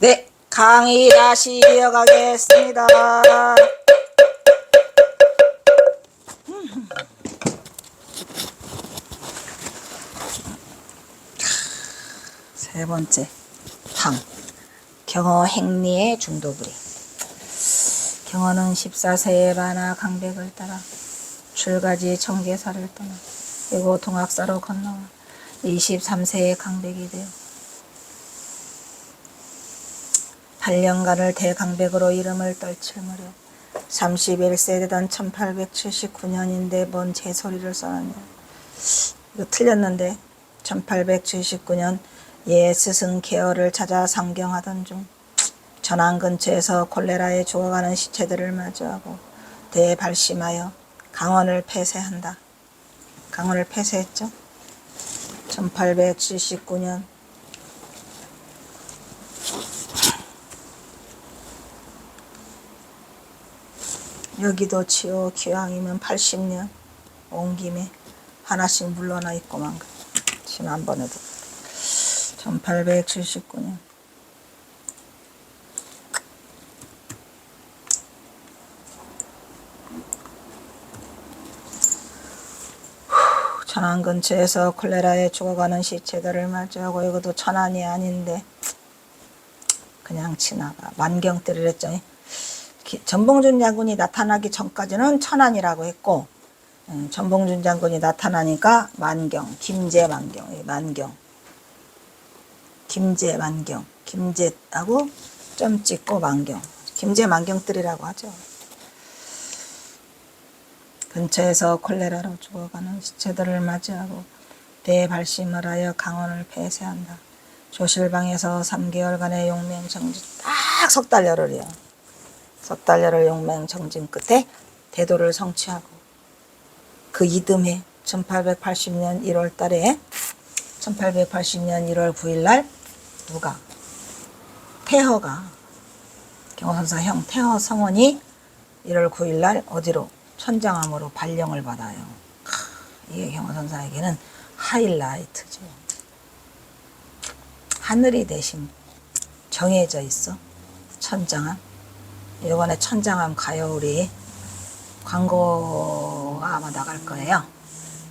네, 강의 다시 이어가겠습니다. 세 번째, 탕. 경어 행리의 중도부리. 경어는 14세에 반하 강백을 따라 출가지 청계사를 떠나 이곳 동학사로 건너와 23세에 강백이 되어 8년간을 대강백으로 이름을 떨칠 무렵 31세 되던 1879년인데 뭔 제소리를 써놨냐. 이거 틀렸는데 1879년 예 스승 계어를 찾아 상경하던 중 전안 근처에서 콜레라에 죽어가는 시체들을 마주하고 대발심하여 강원을 폐쇄한다. 강원을 폐쇄했죠. 1879년 여기도 치요 기왕이면 80년 온 김에 하나씩 물러나 있고만 지난번에도 1879년 천안 근처에서 콜레라에 죽어가는 시체들을 마주하고 이것도 천안이 아닌데 그냥 지나가. 만경뜰이랬죠. 전봉준 장군이 나타나기 전까지는 천안이라고 했고 전봉준 장군이 나타나니까 만경, 김제만경, 만경, 김제만경, 김제하고 점 찍고 만경, 김제만경뜰이라고 하죠. 근처에서 콜레라로 죽어가는 시체들을 맞이하고 대발심을 하여 강원을 폐쇄한다. 조실방에서 3개월간의 용맹정진, 딱 석 달여를이요. 석 달여를 용맹정진 끝에 대도를 성취하고 그 이듬해 1880년 1월 달에 1880년 1월 9일 날 누가 태허가 경호선사 형 태허 성원이 1월 9일 날 어디로 천장암으로 발령을 받아요. 이게 경호선사에게는 하이라이트죠. 하늘이 대신 정해져 있어. 천장암. 이번에 천장암 가요. 우리 광고가 아마 나갈 거예요.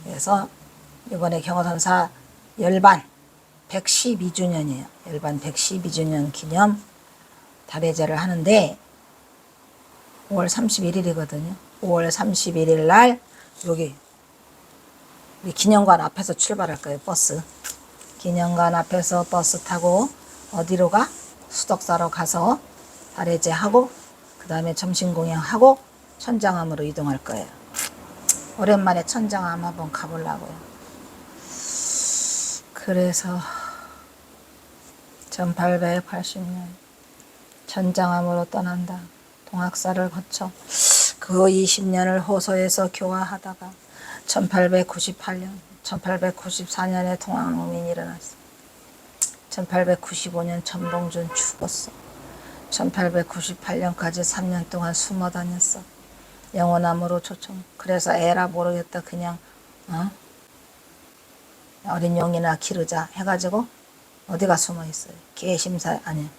그래서 이번에 경호선사 열반 112주년이에요. 열반 112주년 기념 다배제를 하는데 5월 31일이거든요. 5월 31일 날 여기 우리 기념관 앞에서 출발할 거예요. 버스. 기념관 앞에서 버스 타고 어디로 가? 수덕사로 가서 다래제하고 그 다음에 점심 공양하고 천장암으로 이동할 거예요. 오랜만에 천장암 한번 가보려고요. 그래서 1880년 천장암으로 떠난다. 동학사를 거쳐 그 20년을 호소에서 교화하다가 1898년, 1894년에 동학농민이 일어났어. 1895년 전봉준 죽었어. 1898년까지 3년 동안 숨어 다녔어. 영원함으로 초청. 그래서 에라 모르겠다 그냥 어린 용이나 기르자 해가지고 어디가 숨어 있어요. 개심사 아니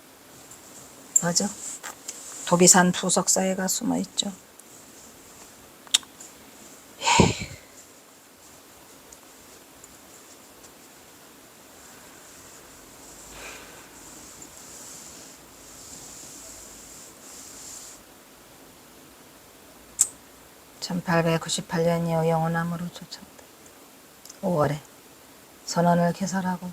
맞아? 도비산 부석사에가 숨어 있죠. 1898년 이후 영원함으로 쫓았다. 5월에 선언을 개설하고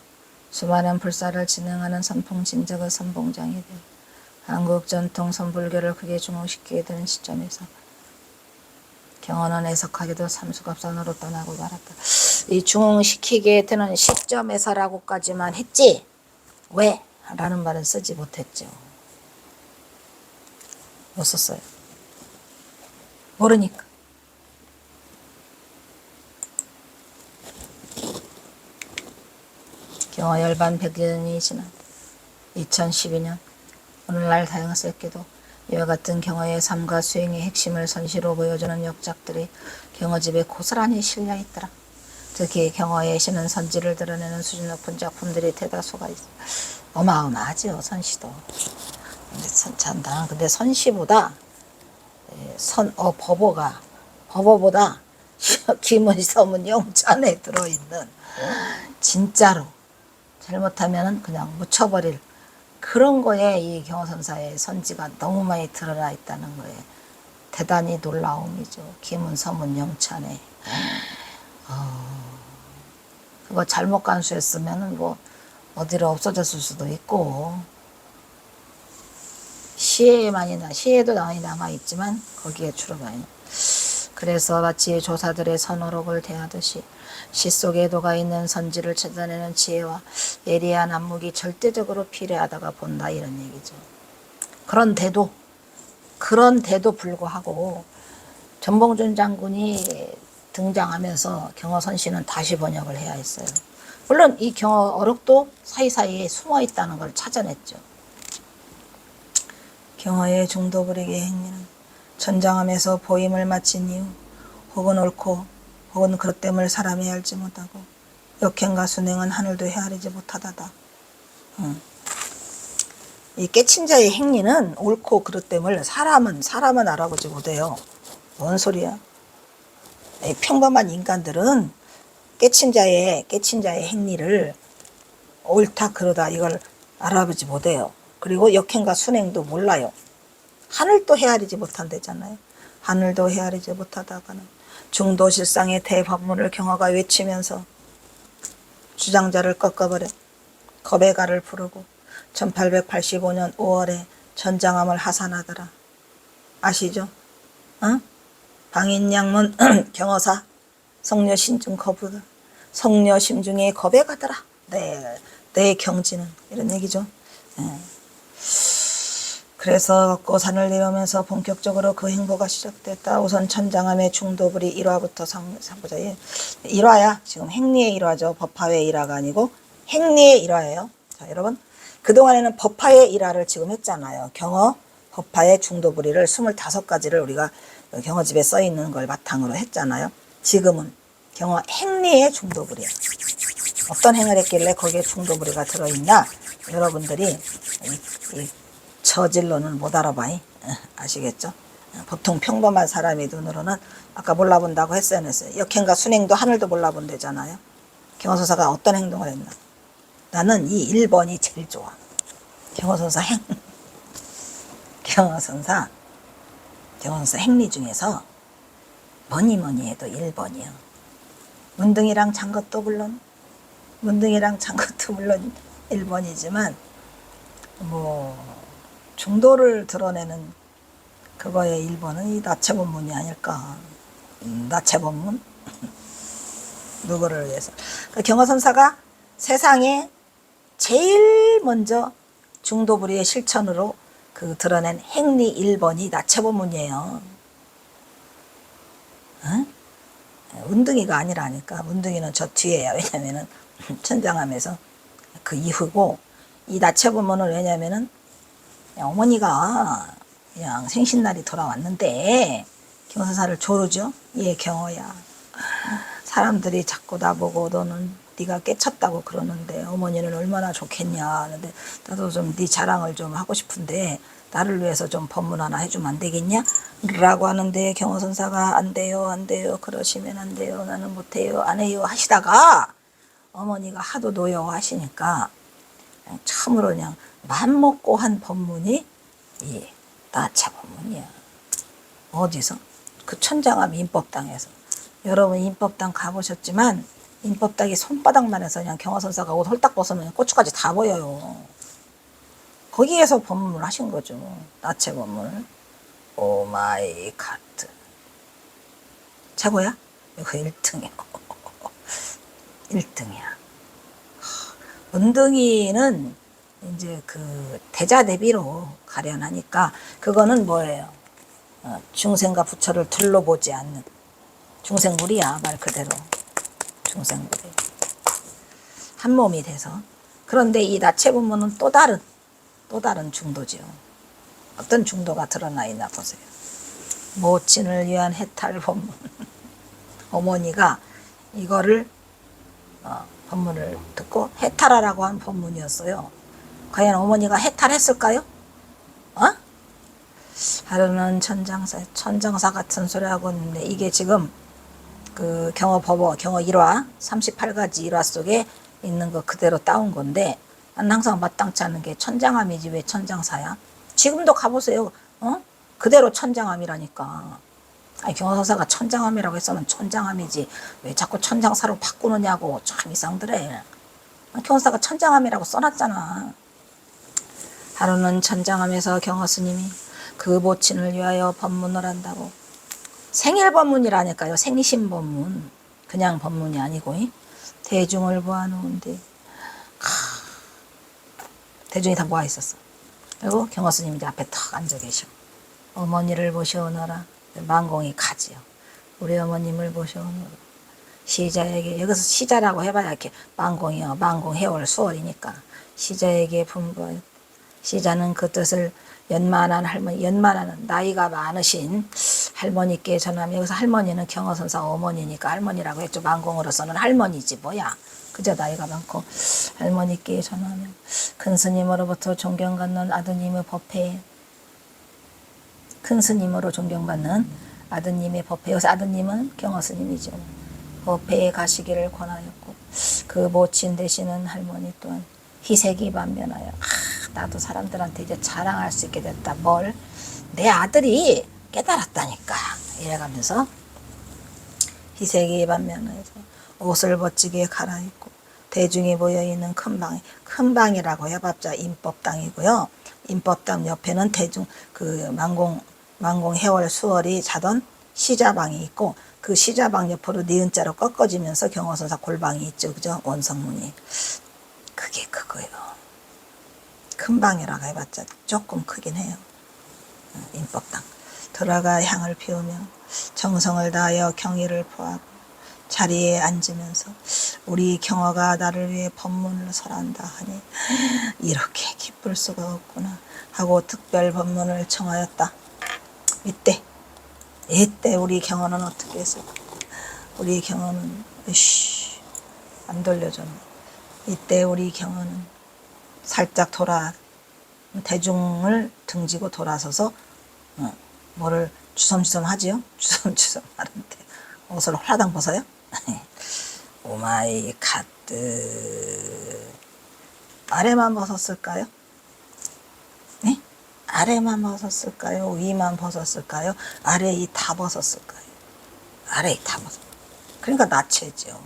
수많은 불사를 진행하는 선풍진적의 선봉장이 되어 한국 전통 선불교를 크게 중흥시키게 되는 시점에서 경언은 애석하게도 삼수갑산으로 떠나고 말았다. 이 중흥시키게 되는 시점에서라고까지만 했지 왜? 라는 말은 쓰지 못했죠. 못 썼어요. 모르니까. 경어 열반 100년이 지난 2012년 오늘날 다양스럽게도 이와 같은 경어의 삶과 수행의 핵심을 선시로 보여주는 역작들이 경어집에 고스란히 실려 있더라. 특히 경어의 신은 선지를 드러내는 수준 높은 작품들이 대다수가 있어. 어마어마하죠, 선시도. 근데 선시보다 법어보다 김은 서문 영찬에 들어있는 진짜로 잘못하면 그냥 묻혀버릴 그런 거에 이 경어선사의 선지가 너무 많이 드러나 있다는 거에 대단히 놀라움이죠. 김은 서문 영찬에. 그거 잘못 간수했으면 뭐 어디로 없어졌을 수도 있고, 시에도 많이 남아있지만 거기에 주로 많이. 그래서 마치 조사들의 선어록을 대하듯이 시 속에 녹아 있는 선지를 찾아내는 지혜와 예리한 안목이 절대적으로 필요하다가 본다, 이런 얘기죠. 그런데도 불구하고 전봉준 장군이 등장하면서 경어선시는 다시 번역을 해야 했어요. 물론 이 경어 어록도 사이사이에 숨어 있다는 걸 찾아냈죠. 경어의 중도불이기의 행위는 전장함에서 보임을 마친 이후 혹은 옳고 혹은 그릇됨을 사람이 알지 못하고 역행과 순행은 하늘도 헤아리지 못하다다. 이 깨친 자의 행위는 옳고 그릇됨을 사람은 알아보지 못해요. 뭔 소리야? 평범한 인간들은 깨친 자의 행위를 옳다 그러다 이걸 알아보지 못해요. 그리고 역행과 순행도 몰라요. 하늘도 헤아리지 못한대잖아요. 하늘도 헤아리지 못하다가는 중도실상의 대법문을 경어가 외치면서 주장자를 꺾어버려 겁의 가를 부르고 1885년 5월에 전장함을 하산하더라. 아시죠? 방인양문 경어사 성녀심중 거부다. 성녀심중에 겁에 가더라. 내 경지는 이런 얘기죠. 그래서 고산을 내려오면서 본격적으로 그 행보가 시작됐다. 우선 천장함의 중도불이 1화부터 상보자. 1화야. 지금 행리의 1화죠. 법화의 1화가 아니고 행리의 1화예요. 자, 여러분. 그동안에는 법화의 1화를 지금 했잖아요. 경어, 법화의 중도불이를 25가지를 우리가 경어집에 써 있는 걸 바탕으로 했잖아요. 지금은 경어 행리의 중도불이야. 어떤 행을 했길래 거기에 중도불이가 들어있나? 여러분들이 저질로는 못 알아봐요. 아시겠죠? 보통 평범한 사람의 눈으로는 아까 몰라본다고 했어요. 역행과 순행도 하늘도 몰라본대잖아요. 경어선사가 어떤 행동을 했나? 나는 이 1번이 제일 좋아. 경어선사 행리 중에서 뭐니 해도 1번이요. 문등이랑 장것도 물론 1번이지만 뭐 중도를 드러내는 그거의 1번은 이 나체본문이 아닐까. 나체본문? 누구를 위해서? 경어선사가 세상에 제일 먼저 중도불이의 실천으로 드러낸 행리 1번이 나체본문이에요. 문등이가 아니라니까. 문등이는 저 뒤에야. 왜냐면은 천장함에서 그 이후고, 이 나체본문은 왜냐면은 어머니가 그냥 생신날이 돌아왔는데 경어선사를 조르죠. 얘 경어야. 사람들이 자꾸 나보고 너는 네가 깨쳤다고 그러는데 어머니는 얼마나 좋겠냐 하는데 나도 좀 네 자랑을 좀 하고 싶은데 나를 위해서 좀 법문 하나 해주면 안 되겠냐? 라고 하는데 경어선사가 안 돼요 그러시면 안 돼요, 나는 못해요, 안 해요 하시다가 어머니가 하도 노여워하시니까 참으로 그냥 맘먹고 한 법문이 이 나체본문이야. 어디서? 그 천장함 인법당에서. 여러분 인법당 가보셨지만 인법당이 손바닥만 해서 그냥 경어선사가 옷 홀딱 벗으면 고추까지 다 보여요. 거기에서 법문을 하신 거죠. 나체본문을. 오마이 갓. 최고야? 이거 1등이야. 1등이야. 문등이는 이제 대자 대비로 가련하니까 그거는 뭐예요? 중생과 부처를 둘러보지 않는 중생물이야. 말 그대로 중생물이 한 몸이 돼서. 그런데 이 나체본문은 또 다른 중도지요. 어떤 중도가 드러나 있나 보세요. 모친을 위한 해탈 법문. 어머니가 이거를 법문을 듣고 해탈하라고 한 법문이었어요. 과연 어머니가 해탈했을까요? 어? 하루는 천장사 같은 소리 하고 있는데, 이게 지금 그 경어 1화 38가지 일화 속에 있는 거 그대로 따온 건데, 난 항상 마땅치 않은 게 천장암이지 왜 천장사야? 지금도 가보세요. 그대로 천장암이라니까. 아니, 경호사가 천장암이라고 했으면 천장암이지 왜 자꾸 천장사로 바꾸느냐고. 참 이상들해. 경호사가 천장암이라고 써놨잖아. 하루는 천장암에서 경호스님이 그 모친을 위하여 법문을 한다고. 생일 법문이라니까요. 생신 법문. 그냥 법문이 아니고 대중을 보아놓은데 대중이 다 모아 있었어. 그리고 경호스님이 이제 앞에 탁 앉아 계셔. 어머니를 모셔오너라. 만공이 가지요. 우리 어머님을 모셔오너라. 시자에게, 여기서 시자라고 해봐야 이렇게 만공이요. 만공 해월 수월이니까 시자에게 분부하여. 시자는 그 뜻을 연만한 할머니, 연만한 나이가 많으신 할머니께 전하며, 여기서 할머니는 경허선사 어머니니까 할머니라고 했죠. 만공으로서는 할머니지 뭐야. 그저 나이가 많고 할머니께 전하며 큰 스님으로부터 존경받는 아드님의 법회에, 큰 스님으로 존경받는 아드님의 법회, 여기서 아드님은 경허 스님이죠. 법회에 가시기를 권하였고, 그 모친 되시는 할머니 또한 희색이 만면하여, 나도 사람들한테 이제 자랑할 수 있게 됐다. 뭘? 내 아들이 깨달았다니까. 이래가면서 희색이 만면하여서 옷을 멋지게 갈아입고 대중이 모여있는 큰 방이라고 해봤자 임법당이고요. 임법당 옆에는 대중, 그 만공 해월 수월이 자던 시자방이 있고, 그 시자방 옆으로 니은자로 꺾어지면서 경호선사 골방이 있죠. 그죠? 원성문이. 그게 그거예요. 큰 방이라고 해봤자 조금 크긴 해요. 임법당. 들어가 향을 피우며 정성을 다하여 경의를 표하고 자리에 앉으면서 우리 경어가 나를 위해 법문을 설한다 하니 이렇게 기쁠 수가 없구나 하고 특별 법문을 청하였다. 이때 우리 경어는 어떻게 했을까? 우리 경어는 안 돌려줬네. 이때 우리 경어는 살짝 대중을 등지고 돌아서서 뭐를 주섬주섬 하지요? 주섬주섬 하는데 옷을 홀라당 벗어요? 오마이 갓드. 아래만 벗었을까요? 네? 아래만 벗었을까요? 위만 벗었을까요? 아래 이 다 벗었을까요? 아래 이 다 벗었을까요? 그러니까 나체죠.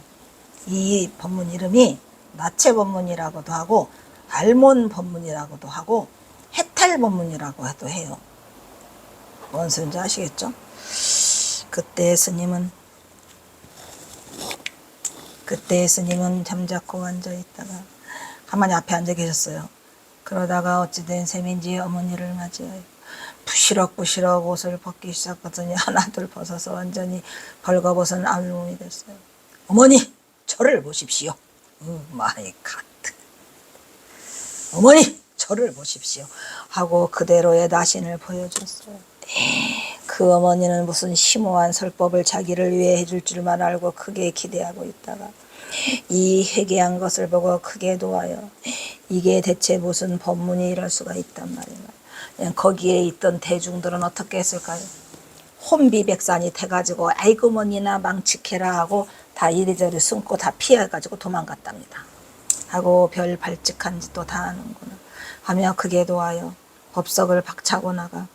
이 법문 이름이 나체 법문이라고도 하고 알몬 법문이라고도 하고 해탈 법문이라고도 해요. 뭔 소리인지 아시겠죠? 그때 스님은 잠자코 앉아있다가 가만히 앞에 앉아 계셨어요. 그러다가 어찌된 셈인지 어머니를 맞이하여 부시럭부시럭 옷을 벗기 시작하더니 하나둘 벗어서 완전히 벌거벗은 알몸이 됐어요. 어머니, 저를 보십시오. 마이 갓. 어머니, 저를 보십시오. 하고 그대로의 나신을 보여줬어요. 그 어머니는 무슨 심오한 설법을 자기를 위해 해줄 줄만 알고 크게 기대하고 있다가 이 회개한 것을 보고 크게 놓아요. 이게 대체 무슨 법문이 이럴 수가 있단 말이야. 거기에 있던 대중들은 어떻게 했을까요? 혼비백산이 돼가지고 아이고 뭐니나 망치케라 하고 다 이리저리 숨고 다 피해가지고 도망갔답니다. 하고 별 발칙한 짓도 다 하는구나 하며 크게 놓아요. 법석을 박차고 나가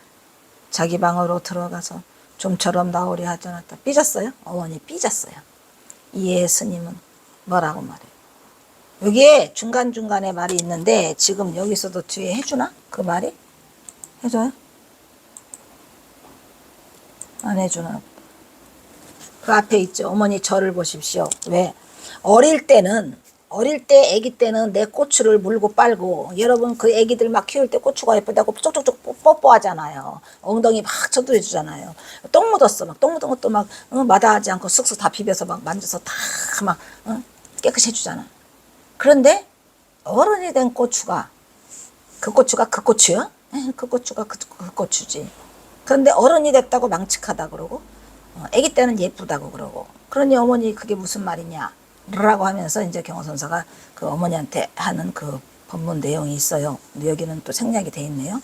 자기 방으로 들어가서 좀처럼 나오려 하지 않았다. 삐졌어요? 어머니 삐졌어요. 이에 스님은 뭐라고 말해요? 여기에 중간중간에 말이 있는데 지금 여기서도 뒤에 해주나? 그 말이? 해줘요? 안 해주나? 그 앞에 있죠. 어머니 저를 보십시오. 왜? 어릴 때 아기 때는 내 고추를 물고 빨고, 여러분 그 아기들 막 키울 때 고추가 예쁘다고 쪽쪽쪽 뽀뽀하잖아요. 엉덩이 막 쳐도 해주잖아요. 똥 묻었어. 막 똥 묻은 것도 막 마다하지 않고 쓱쓱 다 비벼서 막 만져서 다 막 깨끗이 해주잖아. 그런데 어른이 된 고추가 그 고추요? 그 고추가 그 고추지. 그런데 어른이 됐다고 망측하다 그러고 아기 때는 예쁘다고 그러고, 그러니 어머니 그게 무슨 말이냐 라고 하면서 이제 경호선사가 그 어머니한테 하는 그 법문 내용이 있어요. 근데 여기는 또 생략이 돼 있네요.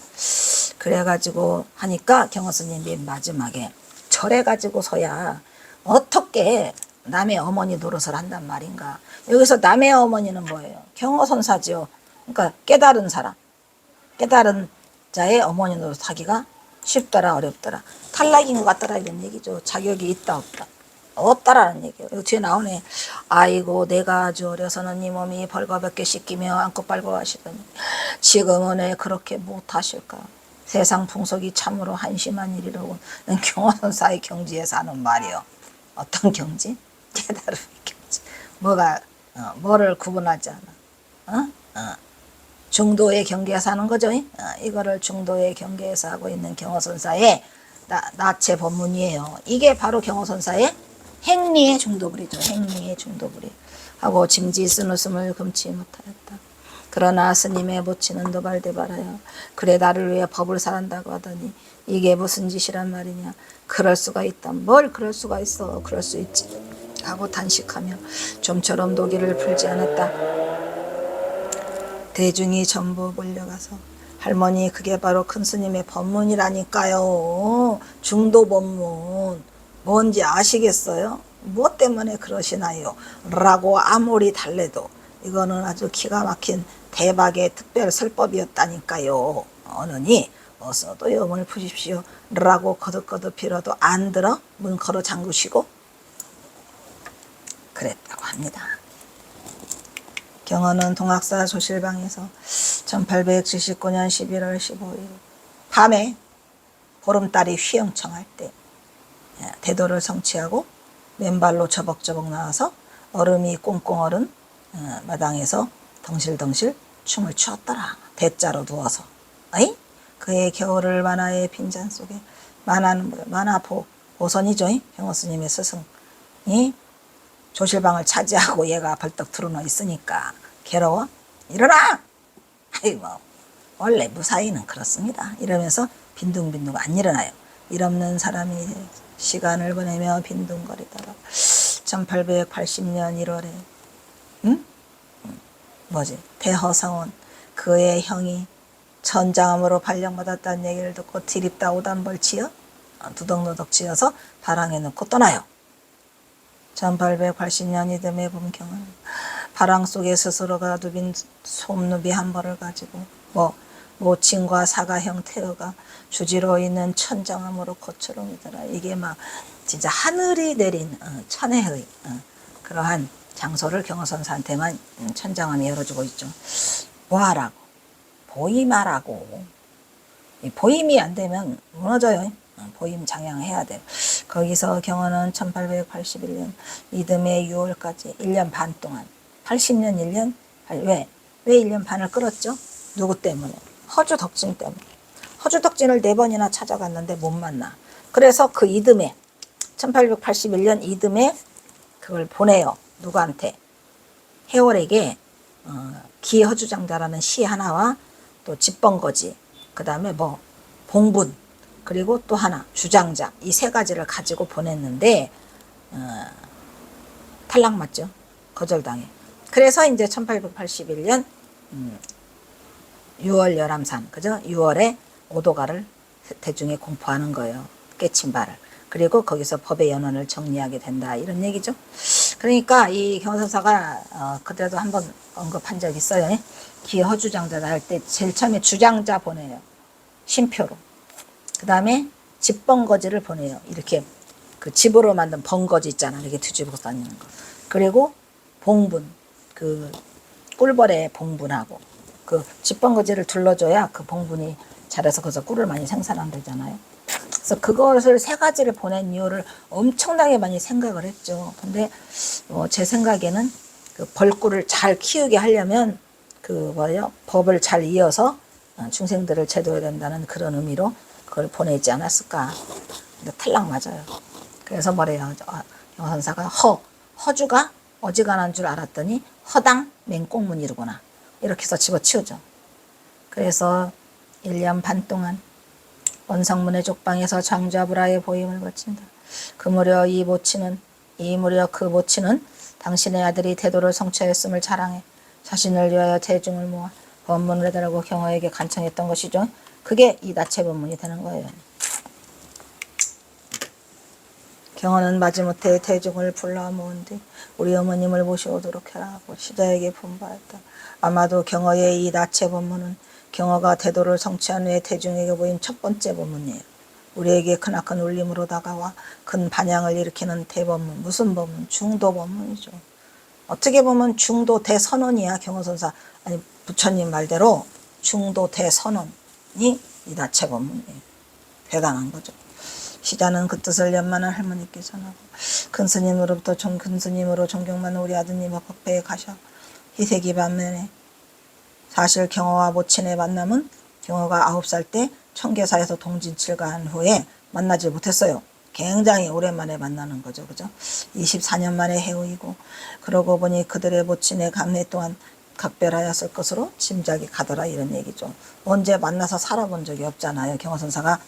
그래가지고 하니까 경호스님이 마지막에 절해가지고서야 어떻게 남의 어머니 노릇을 한단 말인가. 여기서 남의 어머니는 뭐예요? 경호선사지요. 그러니까 깨달은 사람, 깨달은 자의 어머니 노릇하기가 쉽더라 어렵더라. 탈락인 것 같더라 이런 얘기죠. 자격이 있다 없다. 없다라는 얘기예요. 여기 뒤에 나오네. 아이고 내가 아주 어려서는 이 몸이 벌거벗게 씻기며 안고 빨고 하시더니 지금은 왜 그렇게 못하실까. 세상 풍속이 참으로 한심한 일이라고. 경호선사의 경지에 사는 말이요. 어떤 경지? 깨달음의 경지. 뭐가 뭐를 구분하지 않아. 중도의 경계에서 하는 거죠. 이거를 중도의 경계에서 하고 있는 경호선사의 나체 법문이에요. 이게 바로 경호선사의 행리의 중도불이죠. 행리의 중도불이. 하고 징지 쓴 웃음을 금치 못하였다. 그러나 스님의 모치는 도발대발하여 그래 나를 위해 법을 살한다고 하더니 이게 무슨 짓이란 말이냐. 그럴 수가 있다. 뭘 그럴 수가 있어. 그럴 수 있지. 하고 단식하며 좀처럼 도기를 풀지 않았다. 대중이 전부 몰려가서 할머니 그게 바로 큰 스님의 법문이라니까요. 중도 법문. 뭔지 아시겠어요? 무엇 때문에 그러시나요? 라고 아무리 달래도 이거는 아주 기가 막힌 대박의 특별 설법이었다니까요. 어느니 어서도 염을 푸십시오. 라고 거듭거듭 빌어도 안 들어 문 걸어 잠그시고 그랬다고 합니다. 경어는 동학사 조실방에서 1879년 11월 15일 밤에 보름달이 휘영청할 때 대도를 성취하고 맨발로 저벅저벅 나와서 얼음이 꽁꽁 얼은 마당에서 덩실덩실 춤을 추었더라. 대자로 누워서. 어이? 그의 겨울을 만화의 빈잔 속에 만화는 뭐야? 만화 보선이죠. 경호스님의 스승이 조실방을 차지하고 얘가 벌떡 드러나 있으니까 괴로워? 일어나! 아이고 원래 무사히는 그렇습니다. 이러면서 빈둥빈둥 안 일어나요. 일 없는 사람이 시간을 보내며 빈둥거리다가 1880년 1월에 대허성은 그의 형이 천장암으로 발령받았다는 얘기를 듣고 디립다 오단벌치여 두덕노덕 지어서 바랑에 넣고 떠나요. 1880년 이듬해 봄경은 바람 속에 스스로가 누빈 솜누비 한 벌을 가지고 모친과 사가형 태어가 주지로 있는 천장암으로 거처롱이더라. 이게 막 진짜 하늘이 내린 천혜의 그러한 장소를 경호선사한테만 천장암이 열어주고 있죠. 뭐하라고? 보임하라고. 보임이 안 되면 무너져요. 보임 장양해야 돼요. 거기서 경호는 1881년 이듬해 6월까지 1년 반 동안 80년 1년 왜 1년 반을 끌었죠? 누구 때문에? 허주 덕진 때문에. 허주 덕진을 4번이나 찾아갔는데 못 만나. 그래서 그 이듬해 1881년 이듬해 그걸 보내요. 누구한테? 해월에게 기허주장자라는 시 하나와 또 집번거지 그 다음에 봉분 그리고 또 하나 주장자 이 3가지를 가지고 보냈는데 탈락 맞죠. 거절당해. 그래서 이제 1881년 6월 열암산 그죠? 6월에 오도가를 대중에 공포하는 거예요. 깨친발을. 그리고 거기서 법의 연원을 정리하게 된다 이런 얘기죠. 그러니까 이 경호선사가 그때도 한번 언급한 적 있어요. 기허주장자다 할 때 제일 처음에 주장자 보내요. 신표로. 그 다음에 집번거지를 보내요. 이렇게 그 집으로 만든 번거지 있잖아. 이렇게 뒤집어 다니는 거. 그리고 봉분, 그 꿀벌의 봉분하고 그 집번거지를 둘러줘야 그 봉분이 자라서 거기서 꿀을 많이 생산한다잖아요. 그래서 그것을 3가지를 보낸 이유를 엄청나게 많이 생각을 했죠. 근데 제 생각에는 그 벌꿀을 잘 키우게 하려면 법을 잘 이어서 중생들을 제도해야 된다는 그런 의미로 그걸 보내지 않았을까. 근데 탈락 맞아요. 그래서 뭐래요. 경호선사가 허주가 어지간한 줄 알았더니 허당 맹꽁문이로구나. 이렇게 해서 집어치우죠. 그래서 1년 반 동안 원성문의 족방에서 장좌불하의 보임을 거친다. 그 무렵 그 모치는 당신의 아들이 태도를 성취하였음을 자랑해 자신을 위하여 대중을 모아 법문을 해달라고 경호에게 간청했던 것이죠. 그게 이 나체 법문이 되는 거예요. 경호는 마지못해 대중을 불러 모은 뒤 우리 어머님을 모셔오도록 해라고 시자에게 분부하였다. 아마도 경호의 이 나체 법문은 경호가 대도를 성취한 후에 대중에게 보인 첫 번째 법문이에요. 우리에게 크나큰 울림으로 다가와 큰 반향을 일으키는 대법문. 무슨 법문? 중도 법문이죠. 어떻게 보면 중도 대선언이야. 경호선사 아니 부처님 말대로 중도 대선언이 이 나체 법문이에요. 대단한 거죠. 시자는 그 뜻을 연만한 할머니께 전하고 큰스님으로부터 큰스님으로 존경받는 우리 아드님 법회에 가셔 희색이 반면에 사실 경호와 모친의 만남은 경호가 9살 때 청계사에서 동진칠가한 후에 만나지 못했어요. 굉장히 오랜만에 만나는 거죠. 그죠? 24년 만에 해오이고 그러고 보니 그들의 모친의 감회 또한 각별하였을 것으로 짐작이 가더라 이런 얘기죠. 언제 만나서 살아본 적이 없잖아요. 경호선사가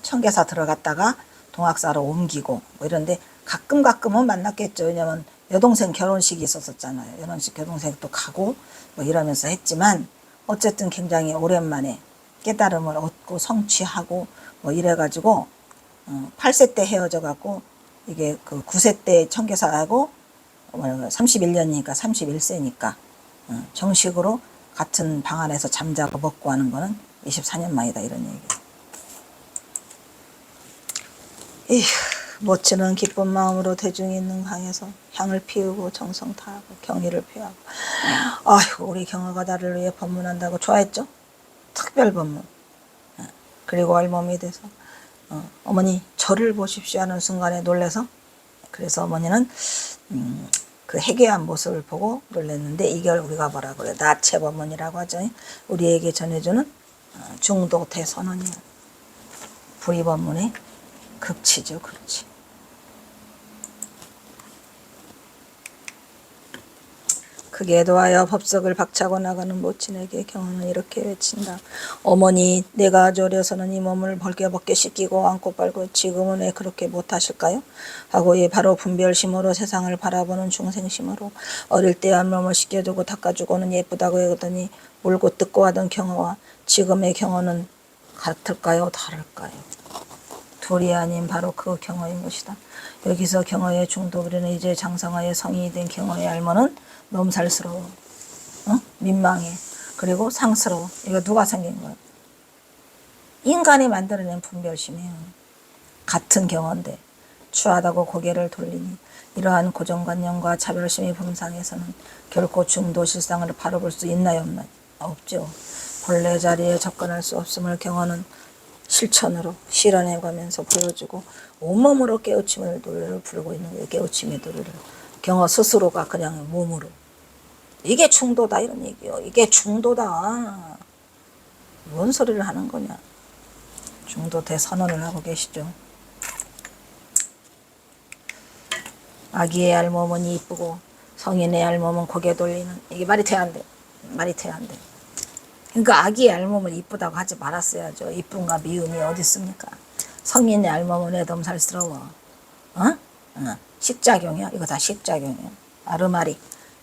청계사 들어갔다가 동학사로 옮기고 뭐 이런데 가끔은 만났겠죠. 왜냐면 여동생 결혼식이 있었잖아요. 여동생 또 가고 뭐 이러면서 했지만 어쨌든 굉장히 오랜만에 깨달음을 얻고 성취하고 뭐 이래가지고 8세 때 헤어져 갖고 이게 그 9세 때 청계사하고 31년이니까 31세니까 정식으로 같은 방 안에서 잠자고 먹고 하는 거는 24년 만이다 이런 얘기예요. 모친은 기쁜 마음으로 대중이 있는 방에서 향을 피우고 정성 다하고 경의를 표하고 아이고 우리 경호가 나를 위해 법문한다고 좋아했죠. 특별 법문. 그리고 얼몸이 돼서 어머니 저를 보십시오 하는 순간에 놀래서 그래서 어머니는 그 해괴한 모습을 보고 놀랐는데 이걸 우리가 뭐라 그래 나체 법문이라고 하죠. 우리에게 전해주는 중도 대선언이에요. 불의 법문의 극치죠. 극치. 크게 도하여 법석을 박차고 나가는 모친에게 경호는 이렇게 외친다. 어머니 내가 졸여서는 이 몸을 벌게벗게 씻기고 안고 빨고 지금은 왜 그렇게 못하실까요? 하고 이 바로 분별심으로 세상을 바라보는 중생심으로 어릴 때 안몸을 씻겨주고 닦아주고는 예쁘다고 하더니 울고 뜯고 하던 경호와 지금의 경호는 같을까요? 다를까요? 둘이 아닌 바로 그 경호인 것이다. 여기서 경호의 중도부리는 이제 장성하에 성인이 된 경호의 알모는 넘살스러워. 민망해. 그리고 상스러워. 이거 누가 생긴 거야? 인간이 만들어낸 분별심이에요. 같은 경호인데 추하다고 고개를 돌리니 이러한 고정관념과 차별심의 범상에서는 결코 중도 실상을 바라볼 수 있나요? 없나요? 없죠. 본래 자리에 접근할 수 없음을 경호는 실천으로 실현해가면서 보여주고 온몸으로 깨우침의 노래를 부르고 있는 거예요. 깨우침의 노래를. 경호 스스로가 그냥 몸으로. 이게 중도다 이런 얘기요. 이게 중도다. 뭔 소리를 하는 거냐. 중도 대선언을 하고 계시죠. 아기의 알몸은 이쁘고 성인의 알몸은 고개 돌리는 이게 말이 돼야 안 돼. 말이 돼야 안 돼. 그러니까 아기의 알몸을 이쁘다고 하지 말았어야죠. 이쁨과 미움이 어디 있습니까? 성인의 알몸은 왜 넘살스러워? 식작용이야? 이거 다 식작용이야. 아르마리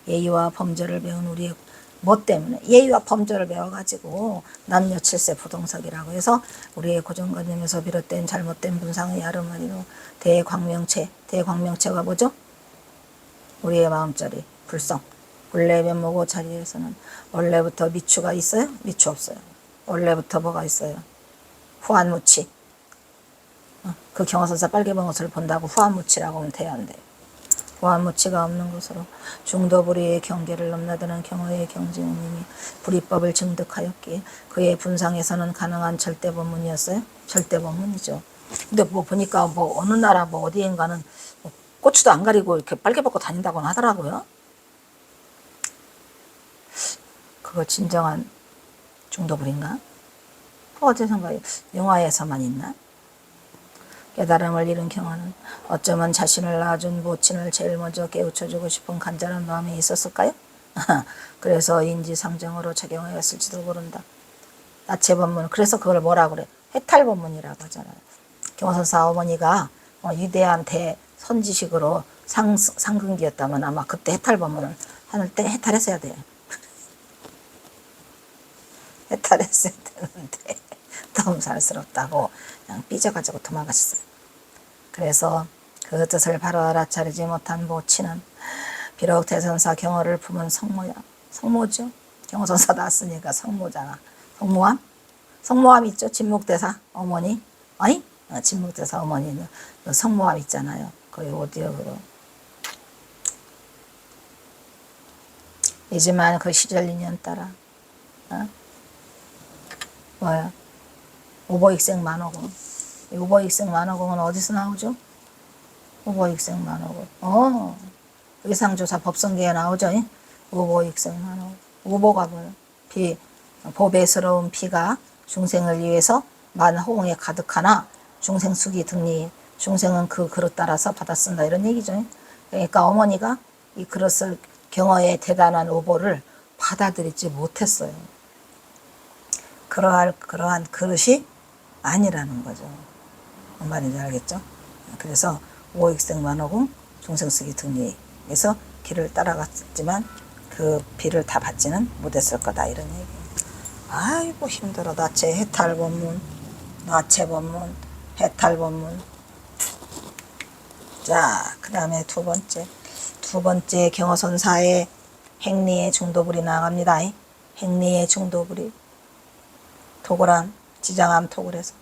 예의와 범죄를 배운 우리의 뭐 때문에? 예의와 범죄를 배워가지고 남녀 칠세 부동석이라고 해서 우리의 고정관념에서 비롯된 잘못된 분상의 아르마리로 대광명체가 뭐죠? 우리의 마음자리 불성. 원래 면목오 자리에서는 원래부터 미추가 있어요? 미추 없어요. 원래부터 뭐가 있어요? 후한무치. 그 경호선사 빨개본 것을 본다고 후한무치라고 하면 돼야 안 돼요. 후한무치가 없는 것으로 중도불의의 경계를 넘나드는 경호의 경지님이 불의법을 증득하였기에 그의 분상에서는 가능한 절대법문이었어요? 절대법문이죠. 근데 뭐 보니까 뭐 어느 나라 뭐 어디인가는 뭐 고추도 안 가리고 이렇게 빨개 벗고 다닌다고는 하더라고요. 그거 진정한 중도불인가? 어디선가 영화에서만 있나? 깨달음을 잃은 경호는 어쩌면 자신을 낳아준 모친을 제일 먼저 깨우쳐주고 싶은 간절한 마음이 있었을까요? 그래서 인지상정으로 작용하였을지도 모른다. 나체 법문. 그래서 그걸 뭐라 그래? 해탈법문이라고 하잖아요. 경호선사 어머니가 위대한 대선지식으로 상근기였다면 아마 그때 해탈법문을 할 때 해탈했어야 돼요. 해탈했어야 되는데 너무 살스럽다고 그냥 삐져가지고 도망갔어요. 그래서 그 뜻을 바로 알아차리지 못한 모치는 비록 대선사 경호를 품은 성모야. 성모죠. 경호선사 났으니까 성모잖아. 성모함? 성모함 있죠. 진묵대사 어머니. 아니? 진묵대사 어머니는 성모함 있잖아요. 거기 어디요 그거. 이지만 그 시절 인연 따라 뭐야? 오보익생 만호공. 이 오보익생 만호공은 어디서 나오죠? 오보익생 만호공. 의상조사 법성계에 나오죠? 오보익생 만호공. 오보가 뭐예요? 보배스러운 피가 중생을 위해서 만호공에 가득하나 중생숙이 등리. 중생은 그 그릇 따라서 받아 쓴다. 이런 얘기죠. 그러니까 어머니가 이 그릇을 경어의 대단한 오보를 받아들이지 못했어요. 그러한 그릇이 아니라는 거죠. 뭔 말인지 알겠죠? 그래서 오익생 만호공 중생쓰기 등리에서 길을 따라갔지만 그 비를 다 받지는 못했을 거다. 이런 얘기. 아이고 힘들어. 나체 해탈 법문, 나체 법문, 해탈 법문. 자, 그 다음에 두 번째 경어선사의 행리의 중도불이 나갑니다. 행리의 중도불이 토굴암, 지장암 토굴에서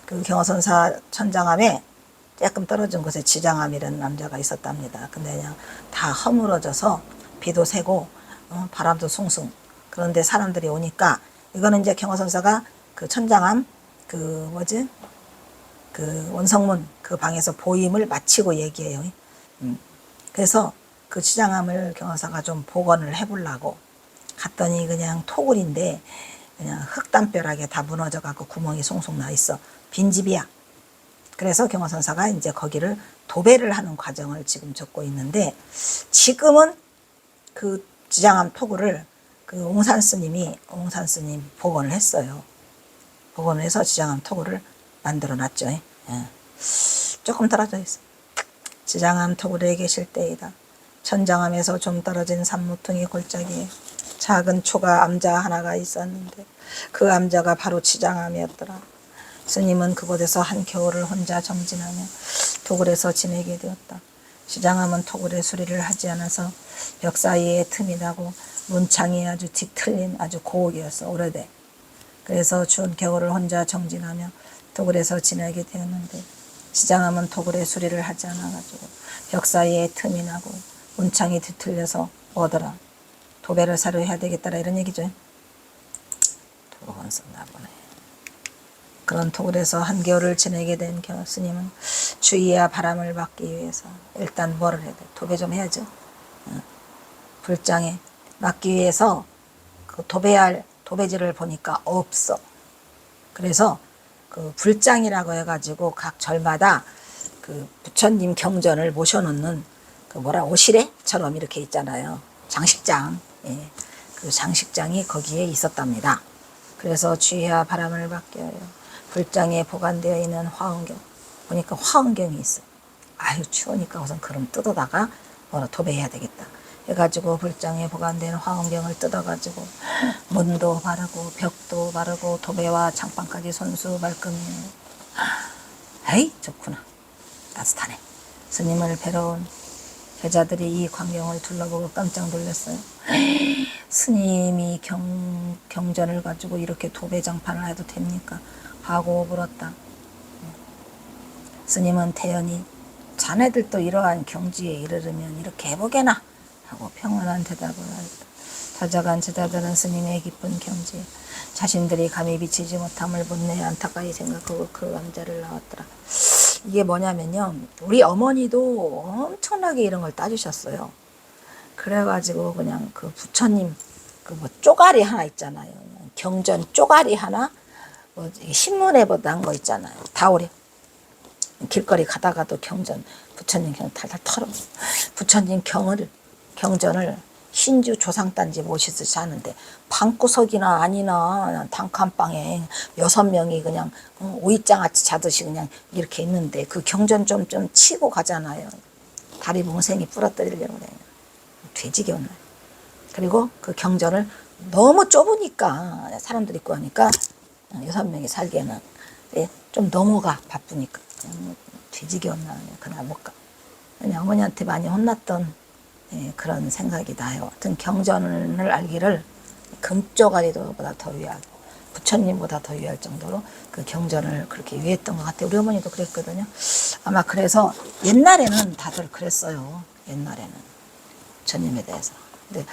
그 경어선사 천장암에 조금 떨어진 곳에 지장암이라는 남자가 있었답니다. 근데 그냥 다 허물어져서 비도 새고 바람도 숭숭. 그런데 사람들이 오니까 이거는 이제 경어선사가 그 천장암 그 원성문 그 방에서 보임을 마치고 얘기해요. 그래서 그 지장암을 경어사가 좀 복원을 해보려고 갔더니 그냥 토굴인데 그냥 흙담벼락에 다 무너져 갖고 구멍이 송송 나 있어. 빈집이야. 그래서 경어선사가 이제 거기를 도배를 하는 과정을 지금 겪고 있는데, 지금은 그 지장암 토굴을 그 옹산 스님 복원을 했어요. 복원을 해서 지장암 토굴을 만들어 놨죠. 예. 조금 떨어져 있어. 지장암 토굴에 계실 때이다. 천장암에서 좀 떨어진 산모퉁이 골짜기에 작은 초가 암자 하나가 있었는데 그 암자가 바로 지장암이었더라. 스님은 그곳에서 한겨울을 혼자 정진하며 토굴에서 지내게 되었다. 지장암은 토굴에 수리를 하지 않아서 벽 사이에 틈이 나고 문창이 아주 뒤틀린 아주 고옥이었어. 오래돼. 그래서 추운 겨울을 혼자 정진하며 토굴에서 지내게 되었는데 지장암은 토굴에 수리를 하지 않아가지고 벽 사이에 틈이 나고 문창이 뒤틀려서 뭐더라. 도배를 사려 해야 되겠더라. 이런 얘기죠. 도건 썼나 보네. 그런 토굴에서 한겨울을 지내게 된 스님은 추위와 바람을 막기 위해서 일단 뭐를 해야 돼? 도배 좀 해야죠. 불장에 막기 위해서 그 도배할 도배지를 보니까 없어. 그래서 그 불장이라고 해가지고 각 절마다 그 부처님 경전을 모셔놓는 그 오시레처럼 이렇게 있잖아요. 장식장. 예. 그 장식장이 거기에 있었답니다. 그래서 추위와 바람을 막기 위하여 불장에 보관되어 있는 화엄경. 보니까 화엄경이 있어. 아유 추우니까 우선 그럼 뜯어다가 도배해야 되겠다. 해가지고 불장에 보관된 화엄경을 뜯어가지고 문도 바르고 벽도 바르고 도배와 장판까지 손수 말끔히. 에이 좋구나. 따뜻하네. 스님을 뵈러 온 제자들이 이 광경을 둘러보고 깜짝 놀랐어요. 스님이 경전을 가지고 이렇게 도배장판을 해도 됩니까? 하고 물었다. 스님은 태연히 자네들도 이러한 경지에 이르르면 이렇게 해보게나 하고 평온한 대답을 하였다. 찾아간 제자들은 스님의 깊은 경지에 자신들이 감히 비치지 못함을 못내 안타까이 생각하고 그 암자를 나왔더라. 이게 뭐냐면요, 우리 어머니도 엄청나게 이런 걸 따주셨어요. 그래가지고 그냥 그 부처님 그 쪼가리 하나 있잖아요. 경전 쪼가리 하나 신문에 난 거 있잖아요. 다오래. 길거리 가다가도 경전 부처님 경전 탈탈 털어. 부처님 경전을 신주 조상단지 모시듯이 하는데 방구석이나 아니나 단칸방에 6명이 그냥 오이장아찌 자듯이 그냥 이렇게 있는데 그 경전 좀 치고 가잖아요. 다리 몽생이 부러뜨리려고 그래요. 돼지겨운 날. 그리고 그 경전을 너무 좁으니까 사람들이 있고 하니까 6명이 살기에는 좀 넘어가 바쁘니까 뒤지겠나 그날 못 가. 그냥 어머니한테 많이 혼났던 그런 생각이 나요. 하여튼 경전을 알기를 금쪽아리보다 더 위하고 부처님보다 더 위할 정도로 그 경전을 그렇게 위했던 것 같아요. 우리 어머니도 그랬거든요. 아마 그래서 옛날에는 다들 그랬어요. 옛날에는 부처님에 대해서. 근데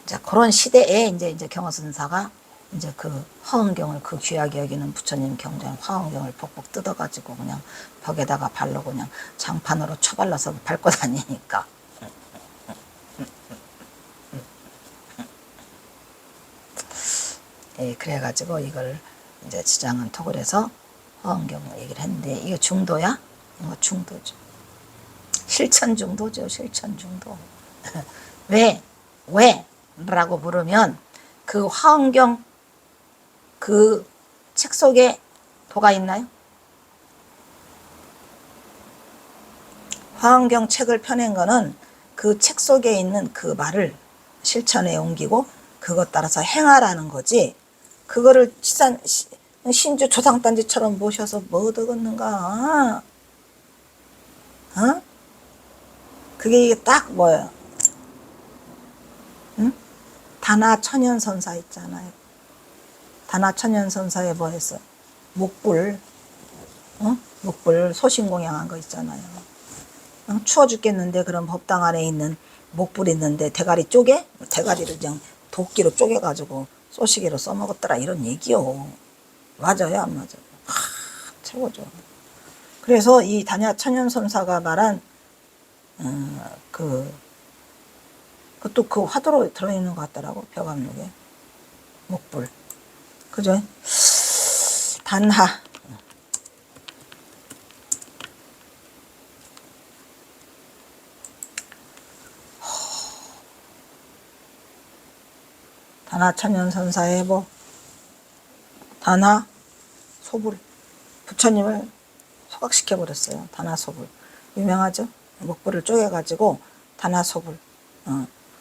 이제 그런 시대에 이제 경허선사가 이제 그 화엄경을 그 귀하게 여기는 부처님 경전 화엄경을 폭폭 뜯어가지고 그냥 벽에다가 발로 그냥 장판으로 쳐발라서 밟고 다니니까. 그래가지고 이걸 이제 지장은 톡을 해서 화엄경 얘기를 했는데 이거 중도야? 이거 중도죠. 실천 중도죠. 실천 중도. 왜? 라고 물으면 그 화엄경 그 책 속에 도가 있나요? 화엄경 책을 펴낸 거는 그 책 속에 있는 그 말을 실천에 옮기고 그것 따라서 행하라는 거지. 그거를 신주 조상단지처럼 모셔서 뭐 얻었는가? 어? 그게 이게 딱 뭐예요? 응? 다나천연선사 있잖아요. 다나천연선사에 뭐 했어? 목불, 목불 소신공양한 거 있잖아요. 추워 죽겠는데 그럼 법당 안에 있는 목불 있는데 대가리 쪼개? 대가리를 그냥 도끼로 쪼개가지고 소시계로 써먹었더라 이런 얘기요. 맞아요, 안 맞아요? 최고죠. 그래서 이 다나천연선사가 말한 그것도 그 화두로 들어있는 것 같더라고. 벽암록에 목불. 그죠? 단하. 다나천연선사의 뭐 다나 소불. 부처님을 소각시켜버렸어요. 다나소불. 유명하죠? 목불을 쪼개가지고 다나소불.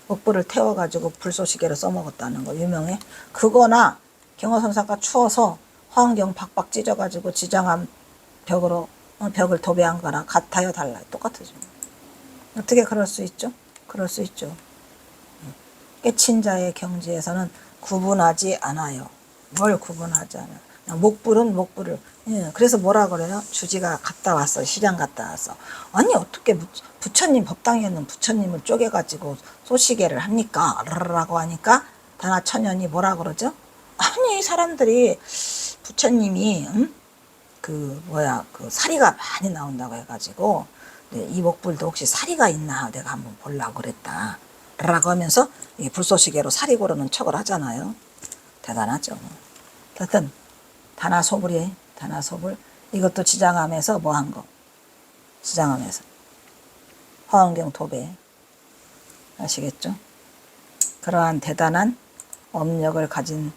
목불을 태워가지고 불쏘시개로 써먹었다는 거 유명해. 그거나 경허선사가 추워서 화엄경 박박 찢어가지고 지장암 벽을 도배한 거랑 같아요, 달라요? 똑같아죠. 어떻게 그럴 수 있죠? 그럴 수 있죠. 깨친 자의 경지에서는 구분하지 않아요. 뭘 구분하지 않아요? 그냥 목불은 목불을. 그래서 뭐라 그래요? 주지가 갔다 왔어. 시장 갔다 왔어. 아니 어떻게 부처님 법당에 있는 부처님을 쪼개가지고 소시계를 합니까? 라고 하니까 다나천연이 뭐라 그러죠? 아니 사람들이 부처님이 그 사리가 많이 나온다고 해가지고 이 목불도 혹시 사리가 있나 내가 한번 보려고 그랬다 라고 하면서 불쏘시개로 사리 고르는 척을 하잖아요. 대단하죠. 하여튼 다나소불이에요. 다나소불. 이것도 지장암에서 뭐 한 거? 지장암에서 화엄경 도배. 아시겠죠? 그러한 대단한 업력을 가진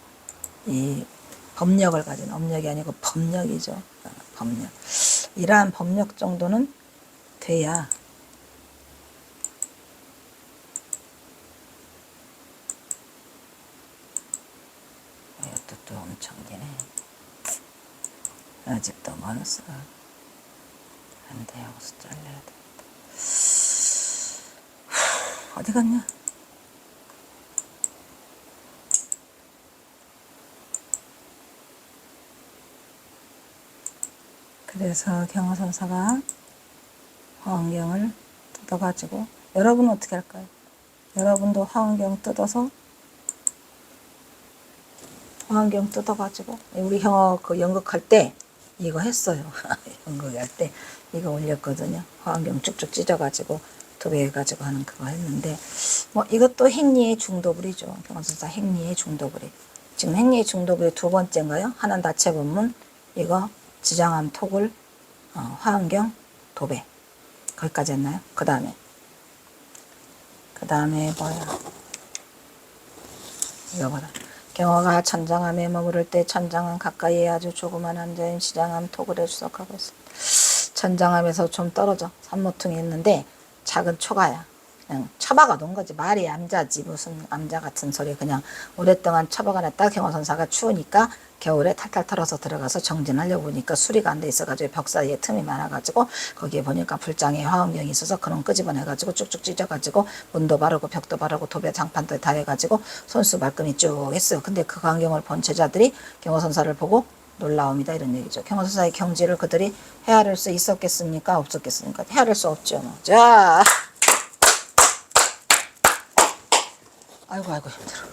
업력이 아니고 법력이죠. 법력. 이러한 법력 정도는 돼야 이것도 또 엄청 기네. 아직도 멀었어. 안 돼, 여기서 잘라야 돼. 어디 갔냐? 그래서 경허선사가 화엄경을 뜯어가지고 여러분은 어떻게 할까요? 여러분도 화엄경 뜯어서 화엄경 뜯어가지고 우리 경허 그 연극할 때 이거 했어요. 연극할 때 이거 올렸거든요. 화엄경 쭉쭉 찢어가지고 도배해가지고 하는 그거 했는데 뭐 이것도 행리의 중도불이죠. 경허선사 행리의 중도불이. 지금 행리의 중도불이 두 번째인가요? 하나는 다채법문 이거 지장암 톡을 화엄경 도배 거기까지 했나요? 그 다음에 뭐야 이거 봐라. 경허가 천장암에 머무를 때 천장암 가까이에 아주 조그만한 자인 지장암 톡을 해주석하고 있습니다. 천장암에서 좀 떨어져 산모퉁이 있는데 작은 초가야. 그냥 처박아 놓은 거지. 말이 암자지 무슨 암자 같은 소리. 그냥 오랫동안 처박아 놨다 경호선사가 추우니까 겨울에 탈탈 털어서 들어가서 정진하려고 보니까 수리가 안 돼 있어가지고 벽 사이에 틈이 많아가지고 거기에 보니까 불장에 화음경이 있어서 그런 끄집어내가지고 쭉쭉 찢어가지고 문도 바르고 벽도 바르고 도배 장판도 다 해가지고 손수 말끔히 쭉 했어요. 근데 그 광경을 본 제자들이 경호선사를 보고 놀라움이다 이런 얘기죠. 경호선사의 경지를 그들이 헤아릴 수 있었겠습니까? 없었겠습니까? 헤아릴 수 없죠. 뭐. 자, 아이고 힘들어.